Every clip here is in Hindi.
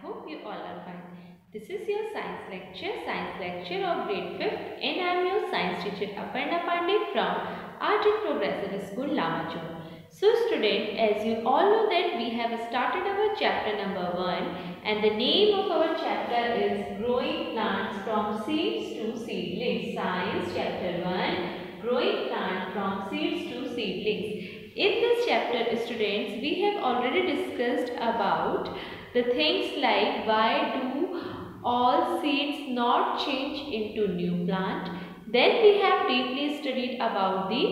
hope you all are fine. This is your science lecture of grade 5th, and I am your science teacher Aparna Pandey from Art and Progressive School, Lamachon. So student, as you all know that we have started our chapter number 1, and the name of our chapter is Growing Plants from Seeds to Seedlings. Science chapter 1, Growing Plant from Seeds to Seedlings. In this chapter, students, we have already discussed about the things like why do all seeds not change into new plant. Then we have deeply studied about the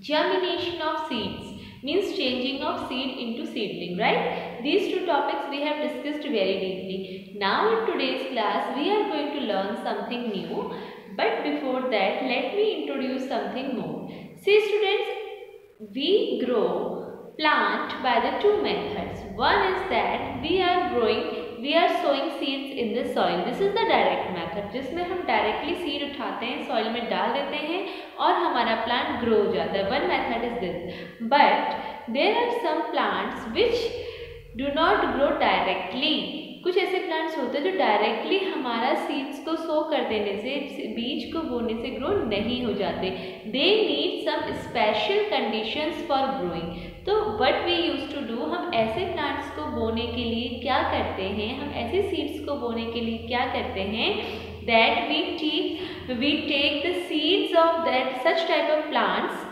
germination of seeds, means changing of seed into seedling, right? These two topics we have discussed very deeply. Now in today's class we are going to learn something new, but before that let me introduce something more. See students, we grow plant by the two methods. One is that we are sowing seeds in the soil. This is the direct method, जिसमें हम directly seed उठाते हैं, soil में डाल देते हैं और हमारा plant grow हो जाता है. One method is this. But there are some plants which do not grow directly. कुछ ऐसे प्लांट्स होते हैं जो डायरेक्टली हमारा सीड्स को सो कर देने से, बीज को बोने से ग्रो नहीं हो जाते. They need some special conditions for growing. तो what we use to do, हम ऐसे प्लांट्स को बोने के लिए क्या करते हैं, हम ऐसे सीड्स को बोने के लिए क्या करते हैं, that we take the seeds of that such type of plants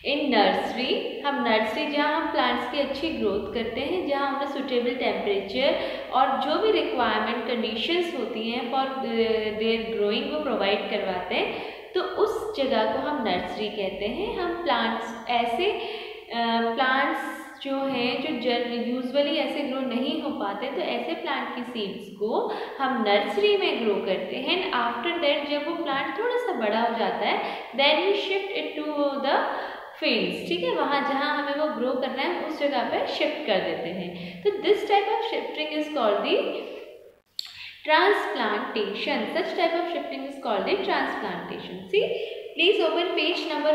in nursery. हम नर्सरी जहाँ हम प्लांट्स की अच्छी ग्रोथ करते हैं, जहाँ उन्हें सुटेबल टेम्परेचर और जो भी रिक्वायरमेंट कंडीशंस होती हैं फॉर देयर ग्रोइंग वो प्रोवाइड करवाते हैं, तो उस जगह को हम नर्सरी कहते हैं. हम प्लांट्स ऐसे प्लांट्स जो हैं जो यूजुअली ऐसे ग्रो नहीं हो पाते, तो ऐसे प्लांट की सीड्स को हम नर्सरी में ग्रो करते हैं. एंड आफ्टर दैट जब वो प्लांट थोड़ा सा बड़ा हो जाता है, then we shift it to the fields. ठीक है, वहाँ जहाँ हमें वो ग्रो करना है उस जगह पे शिफ्ट कर देते हैं. तो this type of shifting is called the transplantation. Such type of shifting is called the transplantation. See, please open page number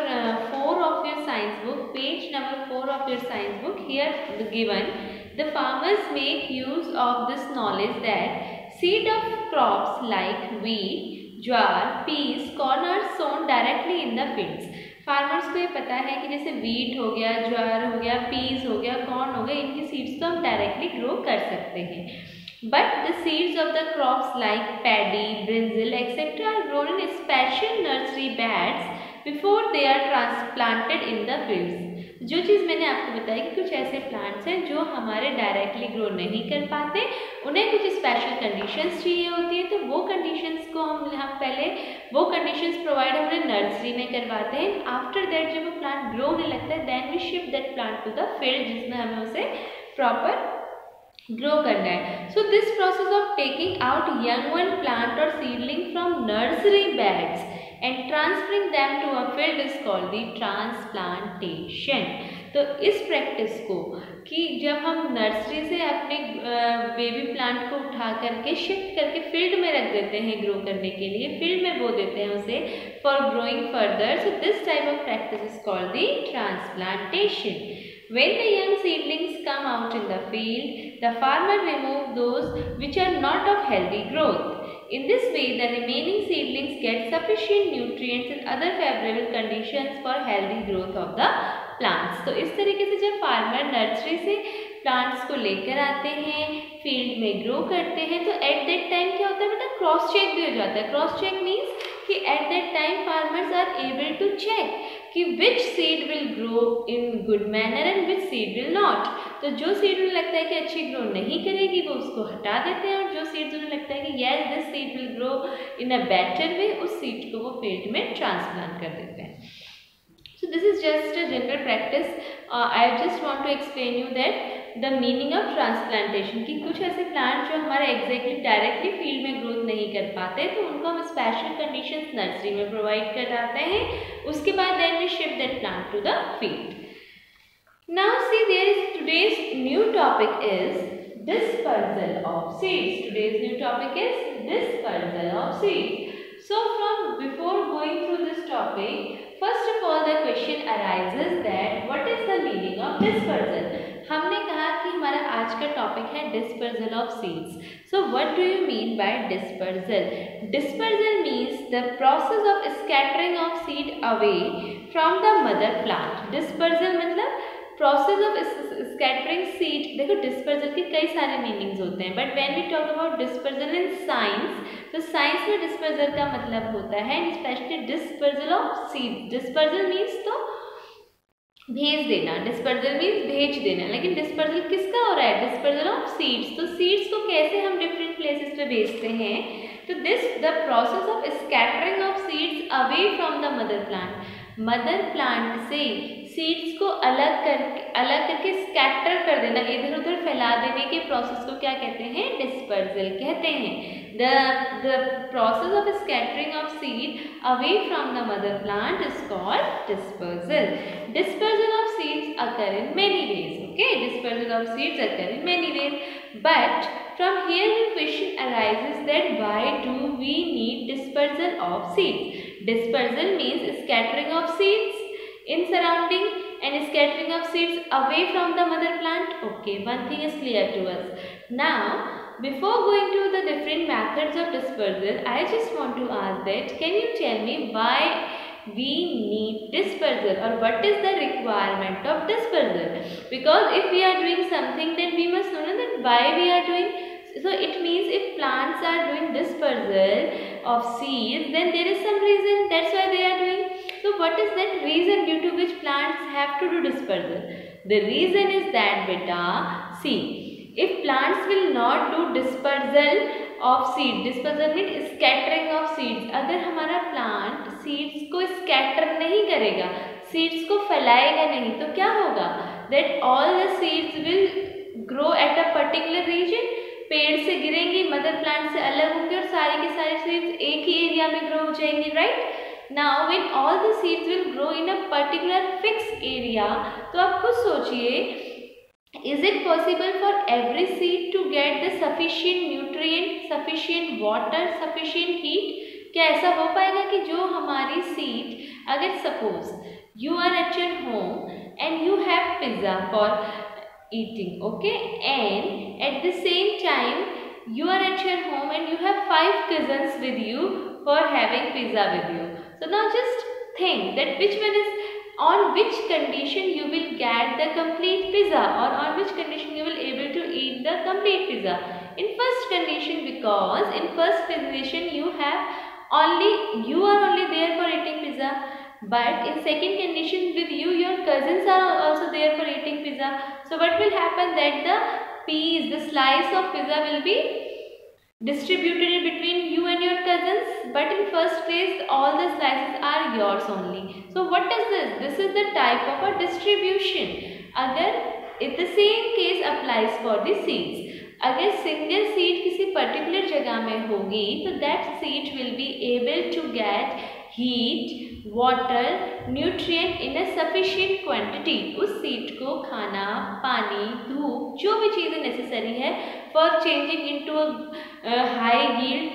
4 of your science book. Page number 4 of your science book. Here given, the farmers make use of this knowledge that seed of crops like wheat, jowar, peas, corn are sown directly in the fields. Farmers को ये पता है कि जैसे वीट हो गया, ज्वार हो गया, पीस हो गया, कॉर्न हो गया, इनकी सीड्स को हम डायरेक्टली ग्रो कर सकते हैं. But the seeds of the crops like paddy, brinjal, etc. are grown in special nursery beds before they are transplanted in the fields. जो चीज़ मैंने आपको बताई कि कुछ ऐसे प्लांट्स हैं जो हमारे डायरेक्टली ग्रो नहीं कर पाते, उन्हें कुछ स्पेशल कंडीशंस चाहिए होती है, तो वो कंडीशंस को हम पहले वो कंडीशंस प्रोवाइड हम उन्हें नर्सरी में करवाते हैं. आफ्टर दैट जब वो प्लांट ग्रो होने लगता है, then we shift that plant to the field जिसमें हमें उसे प्रॉपर ग्रो करना है. So this process of taking out young one plant और seedling from nursery beds and transferring them to a field is called the transplantation. तो इस प्रैक्टिस को कि जब हम नर्सरी से अपने बेबी प्लांट को उठा करके शिफ्ट करके फील्ड में रख देते हैं ग्रो करने के लिए, फील्ड में बो देते हैं उसे for growing further. So this type of practice is called the transplantation. When the young seedlings come out in the field, the farmer removes those which are not of healthy growth. In this way, the remaining seedlings get sufficient nutrients and other favorable conditions for healthy growth of the plants. तो इस तरीके से जब फार्मर नर्सरी से प्लांट्स को लेकर आते हैं, फील्ड में ग्रो करते हैं, तो एट दैट टाइम क्या होता है बेटा, क्रॉस चेक भी हो जाता है. क्रॉस चेक मीन्स कि at that time farmers are able to check कि which seed will grow in good manner and which seed will not. तो जो सीड उन्हें लगता है कि अच्छी ग्रो नहीं करेगी वो उसको हटा देते हैं, और जो सीड्स उन्हें लगता है कि yes this seed will grow in a better way, उस सीड को वो फील्ड में ट्रांसप्लांट कर देते हैं. So this is just a general practice. I just want to explain you that the meaning of transplantation कि कुछ ऐसे प्लांट जो हमारे एग्जैक्टली डायरेक्टली फील्ड में ग्रोथ नहीं कर पाते, तो उनको हम स्पेशल कंडीशंस नर्सरी में प्रोवाइड कराते हैं. उसके बाद then we shift that plant to the field. Now see, there is today's new topic is dispersal of seeds. Today's new topic is dispersal of seeds. So from before going through this topic, first of all the question arises that what is the meaning of dispersal. हमने कहा कि हमारा आज का टॉपिक है dispersal of seeds. So what do you mean by dispersal? Dispersal means the process of scattering of seed away from the mother plant. Dispersal मतलब प्रोसेस ऑफ स्कैटरिंग सीड. देखो डिस्पर्जल के कई सारे मीनिंग्स होते हैं, but when we talk about dispersal in science, तो साइंस में डिस्पर्जल का मतलब होता है specially dispersal of seed. Dispersal means तो भेज देना, डिस्पर्जल मीन्स भेज देना, लेकिन डिस्पर्जल किसका हो रहा है? Dispersal of seeds. तो सीड्स को कैसे हम डिफरेंट प्लेसेस पे भेजते हैं? तो the process of scattering of seeds away from the mother plant. Mother plant से सीड्स को अलग करके स्कैटर कर देना, इधर उधर फैला देने के प्रोसेस को क्या कहते हैं? डिस्पर्जल कहते हैं. The process of scattering of seed away from the mother plant is called dispersal. Dispersal of seeds occur in many ways. Okay, dispersal of seeds occur in many ways. But from here the question arises that why do we need dispersal of seeds? Dispersal means scattering of seeds in surrounding and scattering of seeds away from the mother plant. Okay, one thing is clear to us. Now, before going to the different methods of dispersal, I just want to ask that can you tell me why we need dispersal, or what is the requirement of dispersal? Because if we are doing something, then we must know that why we are doing. So it means if plants are doing dispersal of seeds, then there is some reason, that's why they are doing. So what is that reason due to which plants have to do dispersal? The reason is that beta, see, if plants will not do dispersal of seed, dispersal means scattering of seeds. अगर हमारा प्लांट सीड्स को स्कैटर नहीं करेगा, सीड्स को फैलाएगा नहीं, तो क्या होगा? That all the seeds will grow at a particular region. पेड़ से गिरेंगी, मदर प्लांट से अलग होंगे और सारे के सारे सीड्स एक ही एरिया में ग्रो हो जाएंगे, right? Now when all the seeds will grow in a particular fixed area, तो आप खुद सोचिए, is it possible for every seed to get the sufficient nutrient, sufficient water, sufficient heat? क्या ऐसा हो पाएगा कि जो हमारी seed, अगर suppose you are at your home and you have pizza for eating, okay, and at the same time you are at your home and you have 5 cousins with you for having pizza with you. So now just think that which one is, on which condition you will get the complete pizza, or on which condition you will able to eat the complete pizza? In first condition, because in first condition you are only there for eating pizza, but in second condition with you, your cousins are also there for eating pizza. So what will happen, that the slice of pizza will be distributed between you and your cousins, but in first place all the slices are yours only. So what is this? This is the type of a distribution. अगर the same case applies for the seeds. अगर single seed किसी particular जगह में होगी, तो that seed will be able to get heat, water, nutrient in a sufficient quantity. उस seed को खाना, पानी, धूप, जो भी चीज़ें necessary है for changing into a high yield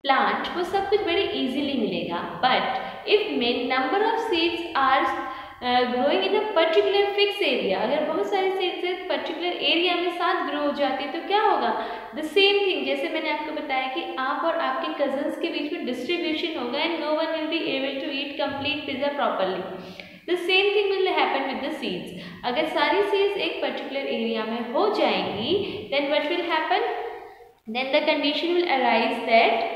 plant, वो सब कुछ बड़े easily मिलेगा. But if number of seeds are growing in a particular fixed area, अगर बहुत सारे seeds एक particular area में साथ grow हो जाती है, तो क्या होगा? The same thing, जैसे मैंने आपको बताया कि आप और आपके cousins के बीच में distribution होगा and no one will be able to eat complete pizza properly. The same thing will happen with the seeds. अगर सारी seeds एक particular area में हो जाएंगी, then what will happen? Then the condition will arise that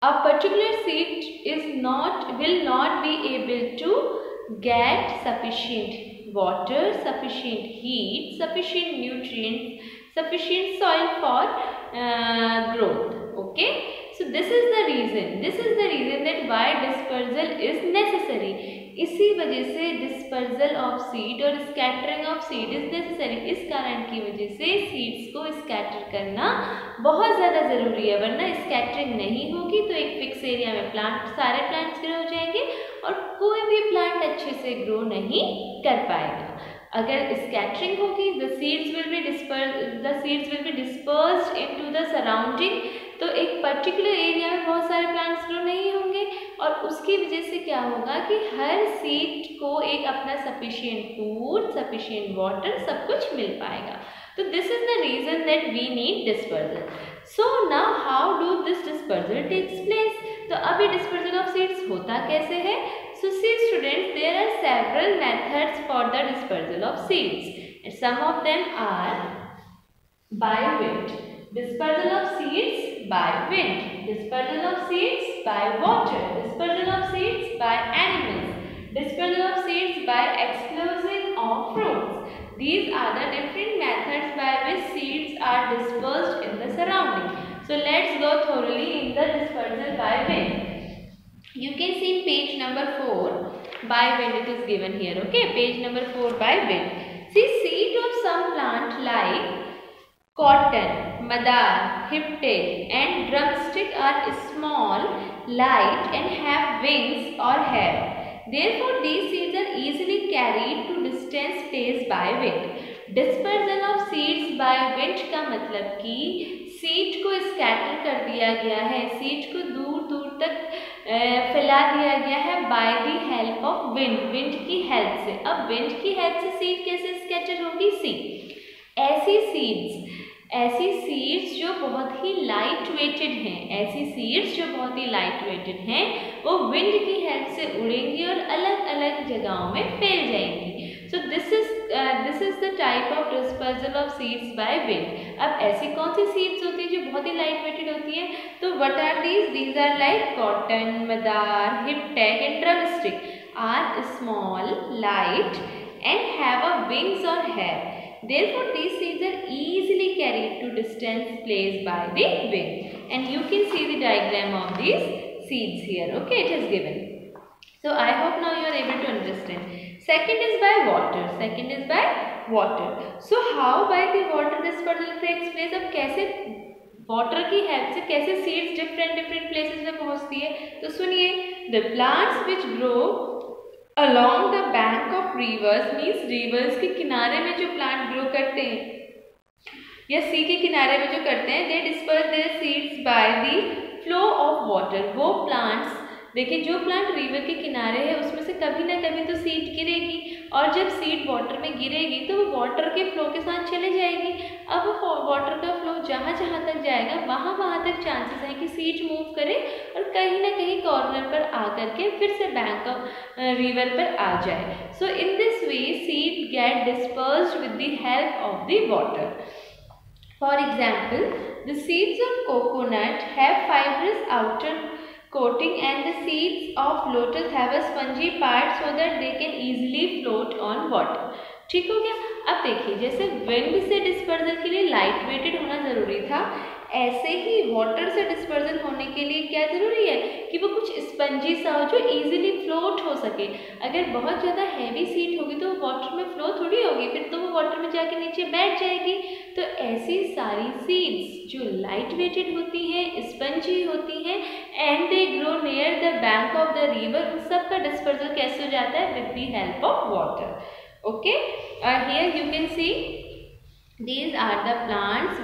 a particular seed will not be able to get sufficient water, sufficient heat, sufficient nutrients, sufficient soil for growth. Okay, so this is the reason that why dispersal is necessary. इसी वजह से dispersal of seed और scattering of seed is necessary. इस कारण की वजह से seeds को scatter करना बहुत ज़्यादा ज़रूरी है, वरना scattering नहीं होगी तो एक फिक्स एरिया में सारे प्लांट्स ग्रो हो जाएंगे और कोई भी प्लांट अच्छे से ग्रो नहीं कर पाएगा. अगर scattering होगी, the seeds will be dispersed into the surrounding, तो एक पर्टिकुलर एरिया में बहुत सारे प्लांट्स ग्रो नहीं होंगे और उसकी वजह से क्या होगा कि हर सीड को एक अपना सफिशिएंट फूड, सफिशिएंट वाटर सब कुछ मिल पाएगा। तो this is the reason that we need dispersal. So now how do this dispersal takes place? तो अब ये डिस्पर्जल ऑफ सीड्स होता कैसे है? So see students, there are several methods for the dispersal of seeds and some of them are by wind, dispersal of seeds by wind, dispersal of seeds by water, dispersal of seeds by animals, dispersal of seeds by explosion of fruits. These are the different methods by which seeds are dispersed in the surrounding. So let's go thoroughly in the dispersal by wind. You can see in page number 4, by wind it is given here. Okay, page number 4, by wind. See, seed of some plant like cotton, madar, hiptail and drumstick are small, light and have wings or hair. Therefore, these seeds are easily carried to distant place by wind. Dispersal of seeds by wind का मतलब कि सीड को स्कैटर कर दिया गया है, सीड को दूर दूर तक फैला दिया गया है by the help of wind, wind की हेल्प से। अब विंड की हेल्प से सीड कैसे स्कैटर होगी? सी ऐसी सीड्स जो बहुत ही लाइट वेटेड हैं, ऐसी सीड्स जो बहुत ही लाइट वेटेड हैं, वो विंड की हेल्प से उड़ेंगी और अलग अलग जगहों में फैल जाएंगी। सो this is the type of dispersal of seeds by wind. अब ऐसी कौन सी सीड्स होती है जो बहुत ही लाइट वेटेड होती है? तो what are these? These are like cotton, madar, hiptage and drumstick are small, light and have a wings or hair. Therefore, these seeds are easily carried to distant place by the wind. And you can see the diagram of these seeds here. Okay, it is given. So, I hope now you are able to understand. Second is by water. Second is by water. So, how by the water dispersal takes place? अब कैसे वाटर की हेल्प से कैसे सीड्स डिफरेंट प्लेसेस में पहुंचती है? तो सुनिए, the plants which grow along the bank of rivers means rivers के किनारे में जो प्लांट ग्रो करते हैं या सी के किनारे में जो करते हैं, they disperse their seeds by the flow of water. वो प्लांट्स देखिए, जो प्लांट रिवर के किनारे है उसमें से कभी ना कभी तो सीड गिरेगी, और जब सीड वाटर में गिरेगी तो वो वाटर के फ्लो के साथ चले जाएगी. अब वाटर का फ्लो जहाँ जहाँ तक जाएगा वहाँ तक चांसेस हैं कि सीड मूव करे और कहीं ना कहीं कॉर्नर पर आकर के फिर से बैंक ऑफ रिवर पर आ जाए. So in this way seed get dispersed with the help of the water. For example, the seeds of coconut have fibrous outer coating and the seeds of lotus have a spongy part so that they can easily float on water. ठीक हो गया. अब देखिए, जैसे विंड से डिस्पर्जल के लिए लाइट वेटेड होना ज़रूरी था, ऐसे ही वाटर से डिस्पर्जल होने के लिए क्या ज़रूरी है कि वो कुछ स्पंजी सा हो जो इजीली फ्लोट हो सके. अगर बहुत ज़्यादा हैवी सीड होगी तो वो वाटर में फ्लो थोड़ी होगी, फिर तो वो वाटर में जाके नीचे बैठ जाएगी. तो ऐसी सारी सीड्स जो लाइट वेटेड होती हैं, स्पंजी होती हैं and they grow near the bank of the river, उन सब का डिस्पर्जल कैसे हो जाता है? With the help of water. Okay, here you can see these are the plants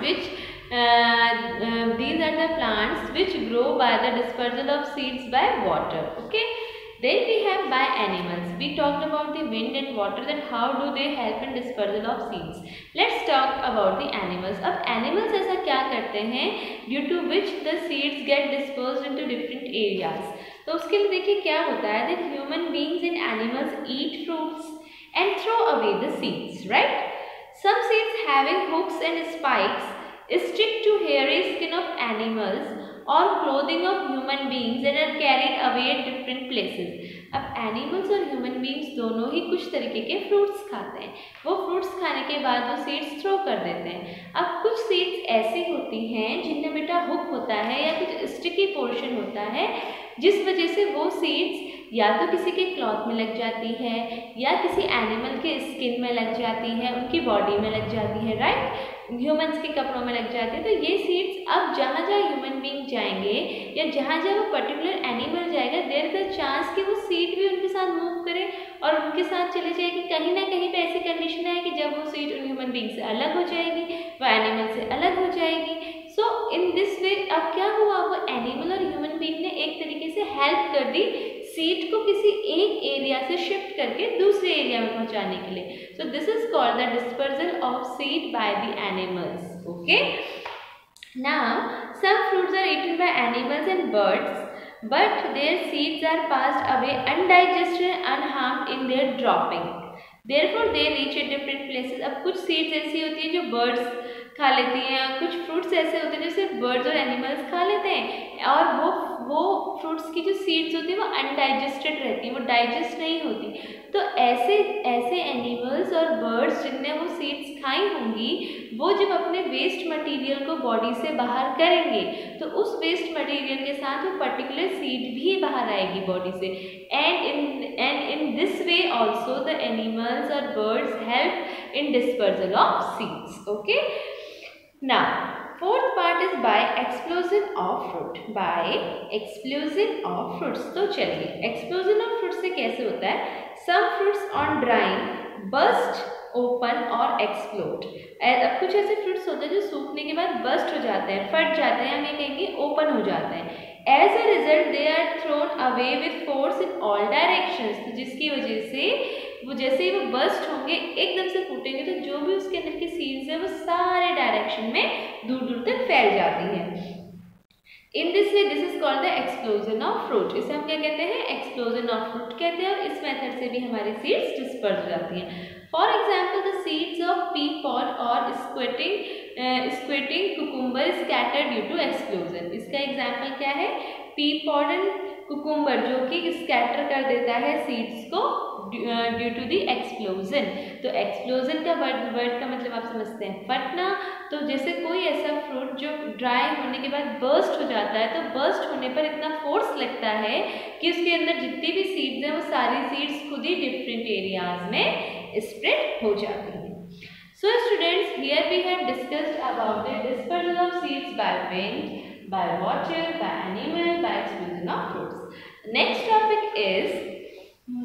which grow by the dispersal of seeds by water. Okay, then we have by animals. We talked about the wind and water, that how do they help in dispersal of seeds. Let's talk about the animals. अब animals ऐसा क्या करते हैं due to which the seeds get dispersed into different areas. तो उसके लिए देखिए क्या होता है, that human beings and animals eat fruits and throw away the seeds, right? Some seeds having hooks and spikes stick to hairy skin of animals or clothing of human beings and are carried away at different places. अब एनिमल्स और ह्यूमन बींग्स दोनों ही कुछ तरीके के फ्रूट्स खाते हैं. वो फ्रूट्स खाने के बाद वो सीड्स थ्रो कर देते हैं. अब कुछ सीड्स ऐसी होती हैं जिनमें बेटा हुक होता है या कुछ स्टिकी पोर्शन होता है, जिस वजह से वो सीड्स या तो किसी के क्लॉथ में लग जाती है या किसी एनिमल के स्किन में लग जाती है, उनकी बॉडी में लग जाती है, राइट, ह्यूमंस के कपड़ों में लग जाती है. तो ये सीड्स अब जहाँ जहाँ ह्यूमन बींग जाएंगे या जहाँ जहाँ वो पर्टिकुलर एनिमल जाएगा, देयर इज अ चांस कि वो सीड भी उनके साथ मूव करे और उनके साथ चले जाएगी. कहीं ना कहीं पे ऐसी कंडीशन है कि जब वो सीड उन ह्यूमन बींग से अलग हो जाएगी, वो एनिमल से अलग हो जाएगी. सो सो इन दिस वे अब क्या हुआ, वो एनिमल और ह्यूमन बीइंग ने एक तरीके से हेल्प कर दी सीड को किसी एक एरिया से शिफ्ट करके दूसरे एरिया में पहुंचाने के लिए. So this is called the dispersal of seed by the animals. Okay, now some fruits are eaten by animals and birds but their seeds are passed away undigested and unharmed in their dropping. Therefore they reach at different places. अब कुछ seeds ऐसी होती हैं जो birds खा लेती हैं, कुछ fruits ऐसे होते हैं जो सिर्फ birds और animals खा लेते हैं, और वो fruits की जो seeds होती हैं वो undigested रहती हैं, वो digest नहीं होती. तो ऐसे एनिमल्स और बर्ड्स जिनने वो सीड्स खाई होंगी, वो जब अपने वेस्ट मटेरियल को बॉडी से बाहर करेंगे तो उस वेस्ट मटेरियल के साथ वो पर्टिकुलर सीड भी बाहर आएगी बॉडी से. And in this way also the animals और birds help in dispersal of seeds. Okay, now fourth part is by explosion of fruit. By explosion of fruits. तो चलिए, एक्सप्लोजन ऑफ फ्रूट से कैसे होता है. Some fruits on drying burst open और एक्सप्लोड. अब कुछ ऐसे फ्रूट्स होते हैं जो सूखने के बाद बर्स्ट हो जाते हैं, फट जाते हैं, हमें कहेंगे ओपन हो जाते हैं. As a result they are thrown away with force in all directions. तो जिसकी वजह से वो जैसे ही वो बर्स्ट होंगे, एकदम से फूटेंगे, तो जो भी उसके अंदर की सीड्स है वो सारे डायरेक्शन में दूर दूर तक फैल जाती हैं. इन this way this is called the explosion of fruit. इसे हम क्या कहते हैं, एक्सप्लोजन ऑफ फ्रूट कहते हैं, और इस मेथड से भी हमारी सीड्स डिस्पर्स हो जाती हैं. For example the seeds of pea pod और squirting cucumber scattered due to explosion. इसका एग्जाम्पल क्या है, पी पॉड एंड कुकुम्बर जो कि स्कैटर कर देता है सीड्स को ड्यू टू दी एक्सप्लोजन. तो एक्सप्लोजन का वर्ड का मतलब आप समझते हैं फटना. तो जैसे कोई ऐसा फ्रूट जो ड्राई होने के बाद बर्स्ट हो जाता है, तो बर्स्ट होने पर इतना फोर्स लगता है कि उसके अंदर जितनी भी सीड्स हैं वो सारी सीड्स खुद ही डिफरेंट एरियाज में स्प्रेड हो जाती हैं. So students, here we have discussed about the dispersal of seeds by wind, by water, by animal, by explosion of fruits. Next topic is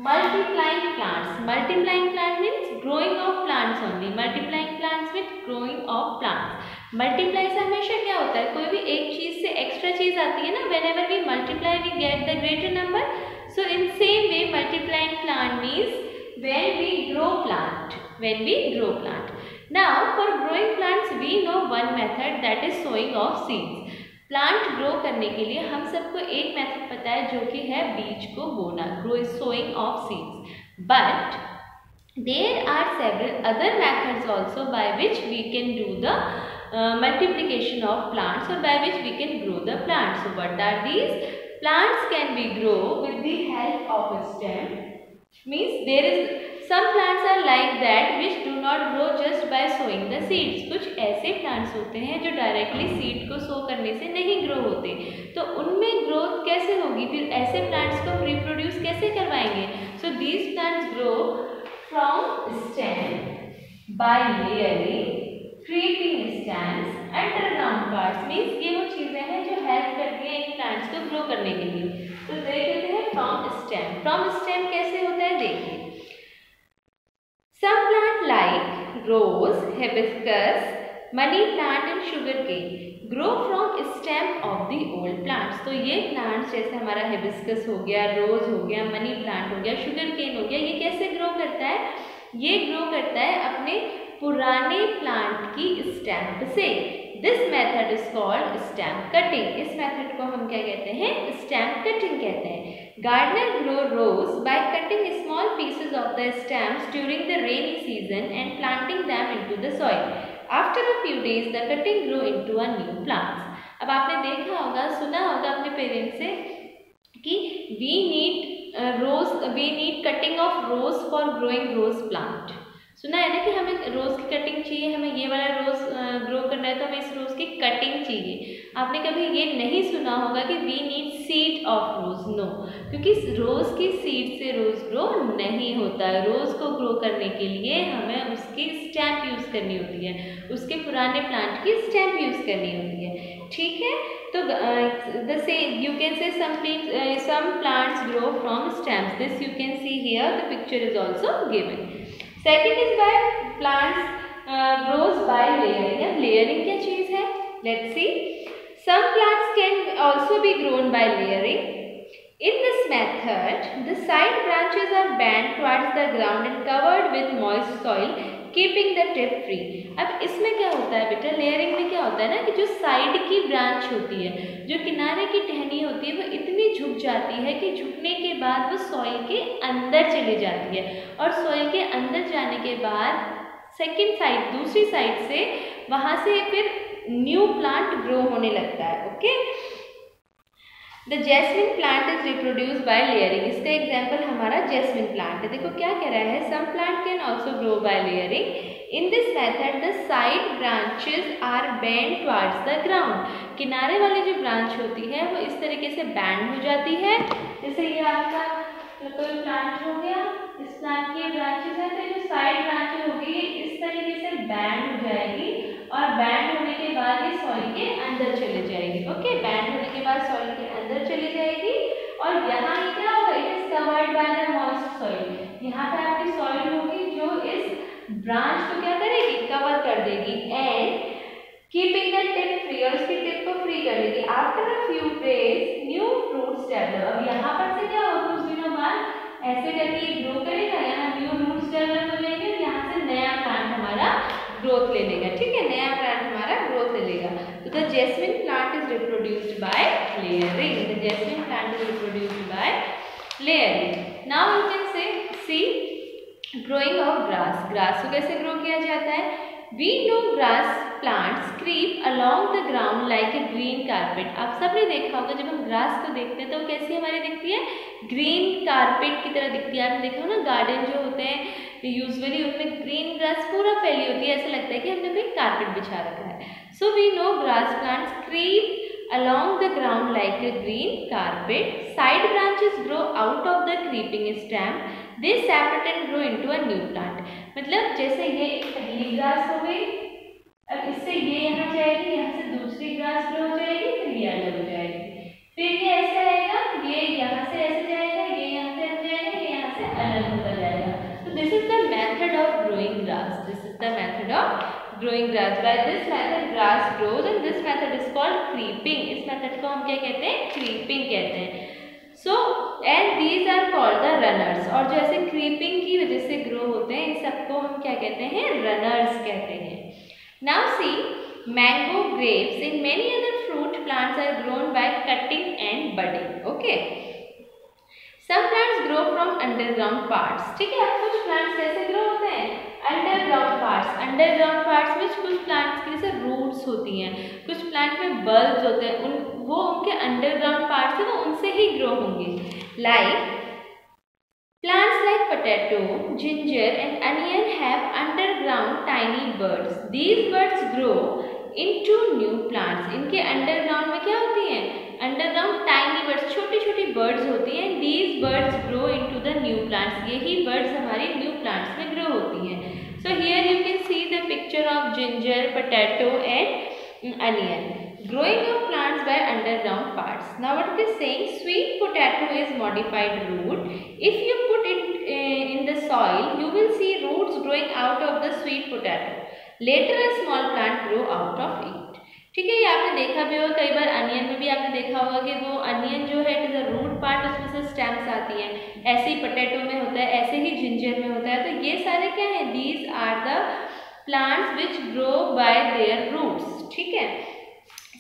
multiplying plants. Multiplying plant means growing of plants only. Multiplying plants means growing of plants. Multiply से हमेशा क्या होता है, कोई भी एक चीज से एक्स्ट्रा चीज आती है ना. Whenever we multiply, we get the greater number. So in same way, multiplying plant means when we grow plant. When we grow plant. Now for growing plants, we know one method, that is sowing of seeds. Plant grow करने के लिए हम सबको एक मेथड पता है जो कि है बीज को बोना, grow sowing of seeds. But there are several other methods also by which we can do the multiplication of plants, or by which we can grow the plants. So what are these? Plants can be grow with the help of a stem. Means there is some plants are like that which do not grow just by sowing the seeds. कुछ ऐसे plants होते हैं जो डायरेक्टली सीड को सो करने से नहीं ग्रो होते, तो उनमें ग्रोथ कैसे होगी, फिर ऐसे प्लांट्स को रिप्रोड्यूस कैसे करवाएंगे. So these plants grow from stem by layering creeping stems underground parts. Means ये वो चीजें हैं जो हेल्प करती हैं इन प्लांट्स को ग्रो करने के लिए. तो देखते हैं फ्रॉम स्टेम. फ्रॉम स्टेम कैसे होता है, देखिए. Some plant like rose, hibiscus, money plant and sugarcane grow from stem of the old plants. तो ये plants जैसे हमारा hibiscus हो गया, rose हो गया, money plant हो गया, sugarcane हो गया, ये कैसे grow करता है, ये grow करता है अपने पुराने plant की stem से. This method is called stem cutting. इस method को हम क्या कहते हैं, stem cutting कहते हैं. Gardener grow rose by cutting small pieces of the stems during the rainy season and planting them into the soil. After a few days, the cutting grew into a new plants. अब आपने देखा होगा, सुना होगा अपने पेरेंट्स से कि we need cutting of rose for growing rose plant. सुना है ना कि हमें रोज़ की कटिंग चाहिए, हमें ये वाला रोज़ ग्रो करना है तो हमें इस रोज़ की कटिंग चाहिए. आपने कभी ये नहीं सुना होगा कि we need seed of rose. No, क्योंकि रोज़ की सीड से रोज़ ग्रो नहीं होता. रोज़ को ग्रो करने के लिए हमें उसकी स्टेम यूज़ करनी होती है, उसके पुराने प्लांट की स्टेम यूज़ करनी होती है. ठीक है, तो you can say some plants grow from stems. This you can see here, the picture is also given. Second is by plants grows by layering. अब layering क्या चीज़ है, Let's see. Some plants can also be grown by layering. In this method, the side branches are bent towards the ground and covered with moist soil, keeping the tip free. अब इसमें क्या होता है बेटा, लेयरिंग में क्या होता है ना कि जो साइड की ब्रांच होती है, जो किनारे की टहनी होती है, वो इतनी झुक जाती है कि झुकने के बाद वो सॉइल के अंदर चली जाती है, और सॉइल के अंदर जाने के बाद सेकेंड साइड, दूसरी साइड से वहाँ से फिर न्यू प्लांट ग्रो होने लगता है. Okay. The jasmine plant is reproduce by layering. इसका एग्जाम्पल हमारा जैस्मिन प्लांट है. देखो क्या कह रहा है, some plant can also grow by layering. In this method the side branches are bend towards the ground. किनारे वाली जो ब्रांच होती है वो इस तरीके से बैंड हो जाती है. जैसे ये आपका कोई प्लांट हो गया, इस प्लांट की ब्रांचेस है, तो जो साइड ब्रांचेस होगी ये इस तरीके से बैंड हो जाएगी, और बैंड होने के बाद ये सॉइल के अंदर चले जाएगी. ओके. बैंड होने के बाद सॉइल के अंदर चली जाएगी, और यहाँ ये क्या होगा, it is covered by the moist soil. यहाँ पे आपकी सॉइल होगी जो इस ब्रांच को क्या करेगी, कवर कर देगी, and keeping the tip free, और उसकी टिप को फ्री कर देगी. After a few days new roots develop. अब यहाँ पर से क्या होगा, कुछ दिनों बाद ऐसे करके ग्रो करेगा, यहाँ न्यू रूट्स डेवलप हो जाएंगे, यहाँ से नया प्लांट हमारा ग्रोथ ले लेगा. ठीक है, नया प्लांट हमारा ग्रोथ ले लेगा. तो the jasmine plant is reproduced by layering. The jasmine plant is reproduced by layering. Now you can say see growing of grass. Grass को कैसे ग्रो किया जाता है. We know grass plants creep along the ground like a green carpet. आप सबने देखा होगा, जब हम ग्रास को देखते हैं तो कैसी हमारी दिखती है, ग्रीन कारपेट की तरह दिखती है. आपने देखा हो ना, गार्डन जो होते हैं यूजुअली उनमें ग्रीन ग्रास पूरा फैली होती है, ऐसा लगता है कि हमने कोई कारपेट बिछा रखा है. So we know grass plants creep along the ground like a green carpet. Side branches grow out of the creeping stem. They separate and grow into a new plant. मतलब जैसे ये पहली ग्रास हो गई, अब इससे ये यहाँ जाएगी, यहाँ से दूसरी ग्रास ग्रो हो जाएगी, फिर ये अलग हो जाएगी, फिर ये ऐसे आएगा, ये यहाँ से ऐसे जाएगा, ये यहाँ से ऐसे जाएगा, ये यहाँ से अलग होता जाएगा. So this is the method of growing grass. This is the method of growing grass. By this method grass grows, and this method is called creeping. इस method को हम क्या कहते हैं, creeping कहते हैं. So and these are called the runners. और जो ऐसे creeping की वजह से grow होते हैं, इन सबको हम क्या कहते हैं, runners कहते हैं. Now see, mango, grapes and many other fruit plants are grown by cutting and budding. Okay. Some plants grow from underground parts. ठीक है. अब कुछ plants कैसे grow होते हैं, underground parts. underground parts में कुछ plants की जैसे roots होती हैं, कुछ plant में bulbs होते हैं, वो उनके underground parts है, वो उनसे ही grow होंगे. Like plants like potato, ginger and onion have underground tiny buds. These buds grow into new plants. इनके underground में क्या होती हैं, underground tiny buds, छोटी छोटी birds होती हैं. These buds grow into the new plants. यही birds हमारी new plants में grow होती हैं. So here you can see the picture of ginger, potato and onion. Growing of plants by underground parts. Now what it is saying, sweet potato is modified root. If you put it in the soil, you will see roots growing out of the sweet potato. Later a small plant grow out of it. ठीक है. ये आपने देखा भी होगा, कई बार अनियन में भी आपने देखा होगा कि वो अनियन जो है it is a root part, उसमें से स्टेम्स आती हैं. ऐसे ही पोटैटो में होता है, ऐसे ही जिंजर में होता है. तो ये सारे क्या है, these are the plants which grow by their roots. ठीक है.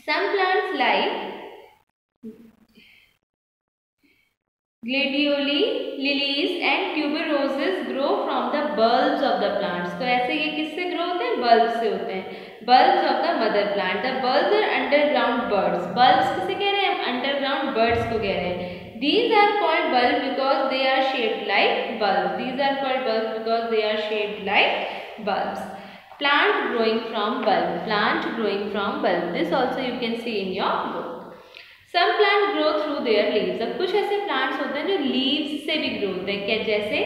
Some plants like gladioli, lilies and tuberoses grow from the bulbs of the plants. तो ऐसे ये किससे grow होते हैं, bulbs से होते हैं. Bulbs of the mother plant. The bulbs are underground buds. Bulbs किसे कह रहे हैं हम, underground buds को कह रहे हैं. These are called bulbs because they are shaped like bulbs. These are called bulbs because they are shaped like bulbs. Plant growing from bulb. Plant growing from bulb. This also you can see in your book. Some plant grow through their leaves. अब कुछ ऐसे plants होते हैं जो leaves से भी grow होते हैं. क्या, जैसे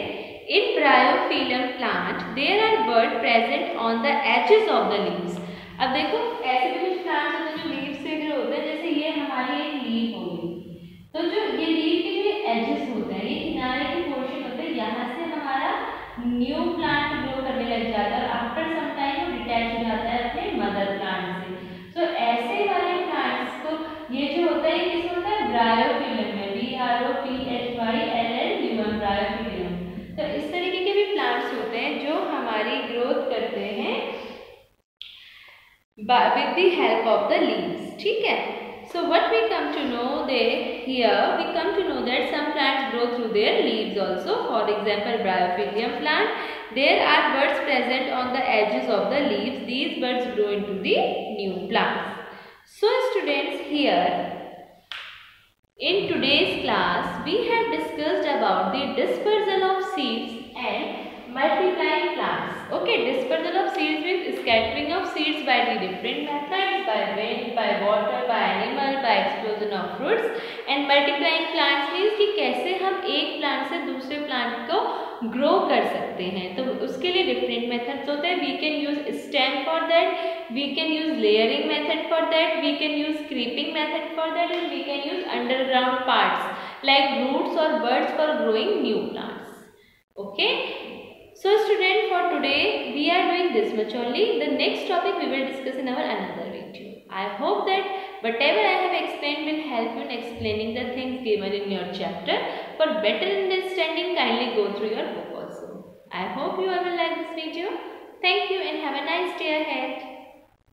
in Bryophyllum plant there are buds present on the edges of the leaves. अब देखो ऐसे भी कुछ plants होते हैं जो leaves से grow होते हैं. जैसे ये हमारी एक leaf होगी, तो जो ये leaf के जो edges होते हैं, ये किनारे के portion होते हैं, यहाँ से हमारा न्यू प्लांट ग्रो करने लग जाता है, और आफ्टर सम टाइम वो डिटैच हो जाता है अपने मदर प्लांट से. तो ऐसे with the help of the leaves. ठीक है. So what we come to know we come to know that some plants grow through their leaves also. For example, Bryophyllum plant, there are buds present on the edges of the leaves. These buds grow into the new plants. So students, here in today's class we have discussed about the dispersal of seeds and multiplying plants. Okay, dispersal of seeds means scattering of seeds by the different methods, by wind, by water, by animal, by explosion of fruits. And multiplying plants means कि कैसे हम एक प्लांट से दूसरे प्लांट को ग्रो कर सकते हैं. तो उसके लिए डिफरेंट मेथड्स होते हैं. We can use stem for that, we can use layering method for that, we can use creeping method for that, and we can use underground parts like roots or buds for growing new plants. Okay, so student, for today we are doing this much only. The next topic we will discuss in our another video. I hope that whatever I have explained will help you in explaining the things given in your chapter. For better understanding, kindly go through your book also. I hope you all will like this video. Thank you and have a nice day ahead.